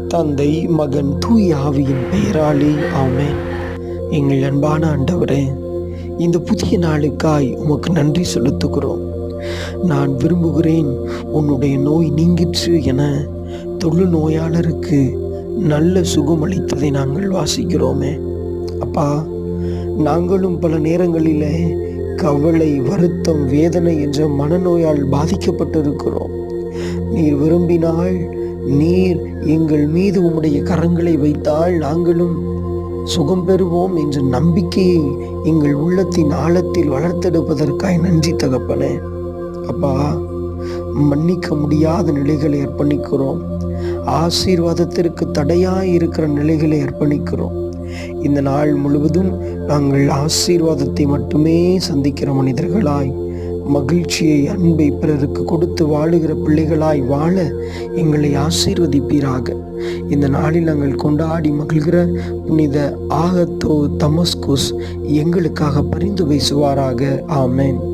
தந்தை, மகன், தூய ஆவியின் பெயராலே ஆமென். எங்கள் அன்பான ஆண்டவரே, இந்த புதிய நாளுக்காய் உமக்கு நன்றி செலுத்துகிறோம். நான் விரும்புகிறேன் உன்னுடைய நோய் நீங்கிற்று என தொழு நோயாளருக்கு நல்ல சுகமளித்ததை நாங்கள் வாசிக்கிறோமே. அப்பா, நாங்களும் பல நேரங்களில் கவலை, வருத்தம், வேதனை என்ற மனநோயால் பாதிக்கப்பட்டிருக்கிறோம். நீர் விரும்பினால், நீர் எங்கள் மீது உம்முடைய கரங்களை வைத்தால் நாங்களும் சுகம் பெறுவோம் என்ற நம்பிக்கையை எங்கள் உள்ளத்தின் ஆழத்தில் வளர்த்தெடுப்பதற்காய் நன்றி தகப்பனே. அப்பா, மன்னிக்க முடியாத நிலைகளை அர்ப்பணிக்கிறோம். ஆசீர்வாதத்திற்கு தடையாய் இருக்கிற நிலைகளை அர்ப்பணிக்கிறோம். இந்த நாள் முழுவதும் நாங்கள் ஆசீர்வாதத்தை மட்டுமே சந்திக்கிற மனிதர்களாய், மகிழ்ச்சியை, அன்பை பிறருக்கு கொடுத்து வாழுகிற பிள்ளைகளாய் வாழ எங்களை ஆசீர்வதிப்பீராக. இந்த நாளில் நாங்கள் கொண்டாடி மகிழ்கிற புனித ஆகத்தோ தமஸ்குஸ் எங்களுக்காக பரிந்து பேசுவாராக. ஆமென்.